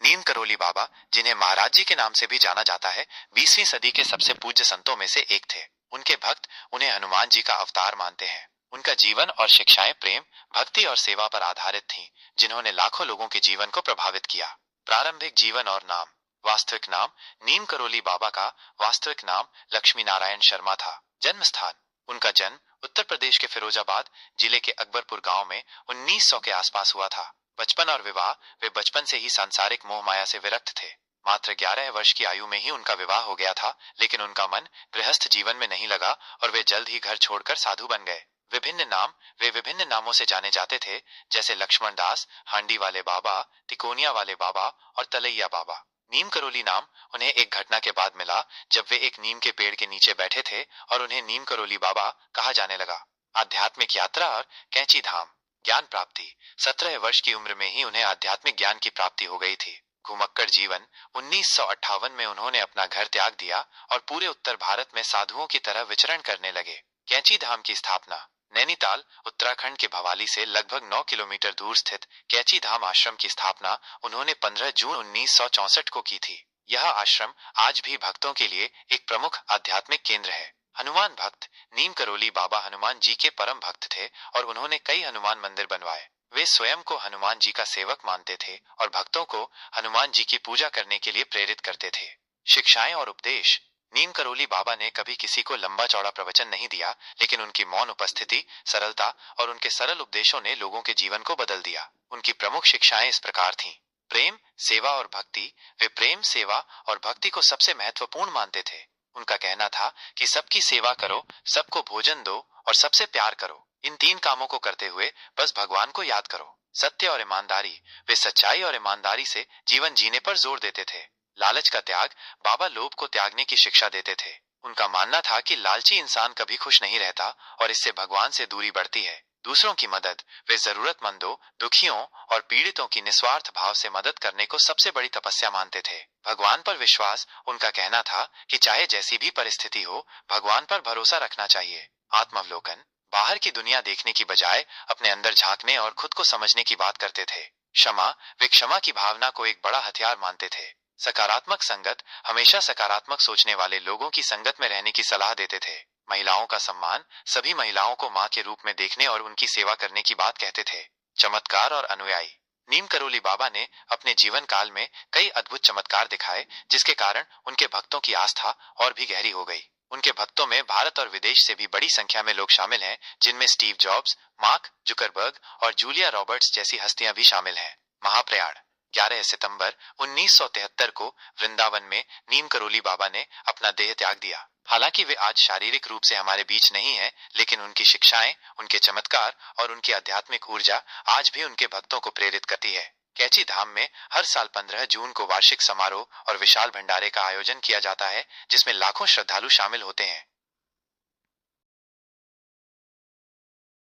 नीम करोली बाबा, जिन्हें महाराज जी के नाम से भी जाना जाता है, 20वीं सदी के सबसे पूज्य संतों में से एक थे। उनके भक्त उन्हें हनुमान जी का अवतार मानते हैं। उनका जीवन और शिक्षाएं प्रेम, भक्ति और सेवा पर आधारित थीं, जिन्होंने लाखों लोगों के जीवन को प्रभावित किया। प्रारंभिक जीवन और नाम। वास्तविक नाम। नीम करोली बाबा का वास्तविक नाम लक्ष्मी नारायण शर्मा था। जन्म स्थान। उनका जन्म उत्तर प्रदेश के फिरोजाबाद जिले के अकबरपुर गांव में 1900 के आसपास हुआ था। बचपन और विवाह। वे बचपन से ही सांसारिक मोह माया से विरक्त थे। मात्र 11 वर्ष की आयु में ही उनका विवाह हो गया था, लेकिन उनका मन गृहस्थ जीवन में नहीं लगा और वे जल्द ही घर छोड़कर साधु बन गए। विभिन्न नाम। वे विभिन्न नामों से जाने जाते थे, जैसे लक्ष्मण दास, हांडी वाले बाबा, तिकोनिया वाले बाबा और तलैया बाबा। नीम करोली नाम उन्हें एक घटना के बाद मिला, जब वे एक नीम के पेड़ के नीचे बैठे थे और उन्हें नीम करोली बाबा कहा जाने लगा। आध्यात्मिक यात्रा और कैंची धाम। ज्ञान प्राप्ति। 17 वर्ष की उम्र में ही उन्हें आध्यात्मिक ज्ञान की प्राप्ति हो गई थी। घुमक्कड़ जीवन। 1958 में उन्होंने अपना घर त्याग दिया और पूरे उत्तर भारत में साधुओं की तरह विचरण करने लगे। कैंची धाम की स्थापना। नैनीताल, उत्तराखंड के भवाली से लगभग 9 किलोमीटर दूर स्थित कैंची धाम आश्रम की स्थापना उन्होंने 15 जून 1964 को की थी। यह आश्रम आज भी भक्तों के लिए एक प्रमुख आध्यात्मिक केंद्र है। हनुमान भक्त। नीम करोली बाबा हनुमान जी के परम भक्त थे और उन्होंने कई हनुमान मंदिर बनवाए। वे स्वयं को हनुमान जी का सेवक मानते थे और भक्तों को हनुमान जी की पूजा करने के लिए प्रेरित करते थे। शिक्षाएं और उपदेश। नीम करोली बाबा ने कभी किसी को लंबा चौड़ा प्रवचन नहीं दिया, लेकिन उनकी मौन उपस्थिति, सरलता और उनके सरल उपदेशों ने लोगों के जीवन को बदल दिया। उनकी प्रमुख शिक्षाएं इस प्रकार थीं। प्रेम, सेवा और भक्ति। वे प्रेम, सेवा और भक्ति को सबसे महत्वपूर्ण मानते थे। उनका कहना था कि सबकी सेवा करो, सबको भोजन दो और सबसे प्यार करो। इन 3 कामों को करते हुए बस भगवान को याद करो। सत्य और ईमानदारी। वे सच्चाई और ईमानदारी से जीवन जीने पर जोर देते थे। लालच का त्याग। बाबा लोभ को त्यागने की शिक्षा देते थे। उनका मानना था कि लालची इंसान कभी खुश नहीं रहता और इससे भगवान से दूरी बढ़ती है। दूसरों की मदद। वे जरूरतमंदों, दुखियों और पीड़ितों की निस्वार्थ भाव से मदद करने को सबसे बड़ी तपस्या मानते थे। भगवान पर विश्वास। उनका कहना था कि चाहे जैसी भी परिस्थिति हो, भगवान पर भरोसा रखना चाहिए। आत्मावलोकन। बाहर की दुनिया देखने की बजाय अपने अंदर झांकने और खुद को समझने की बात करते थे। क्षमा। वे क्षमा की भावना को एक बड़ा हथियार मानते थे। सकारात्मक संगत। हमेशा सकारात्मक सोचने वाले लोगों की संगत में रहने की सलाह देते थे। महिलाओं का सम्मान। सभी महिलाओं को मां के रूप में देखने और उनकी सेवा करने की बात कहते थे। चमत्कार और अनुयायी। नीम करोली बाबा ने अपने जीवन काल में कई अद्भुत चमत्कार दिखाए, जिसके कारण उनके भक्तों की आस्था और भी गहरी हो गई। उनके भक्तों में भारत और विदेश से भी बड़ी संख्या में लोग शामिल हैं, जिनमें स्टीव जॉब्स, मार्क जुकरबर्ग और जूलिया रॉबर्ट्स जैसी हस्तियां भी शामिल हैं। महाप्रयाण। 11 सितंबर 1973 को वृंदावन में नीम करोली बाबा ने अपना देह त्याग दिया। हालांकि वे आज शारीरिक रूप से हमारे बीच नहीं है, लेकिन उनकी शिक्षाएं, उनके चमत्कार और उनकी आध्यात्मिक ऊर्जा आज भी उनके भक्तों को प्रेरित करती है। कैंची धाम में हर साल 15 जून को वार्षिक समारोह और विशाल भंडारे का आयोजन किया जाता है, जिसमें लाखों श्रद्धालु शामिल होते हैं।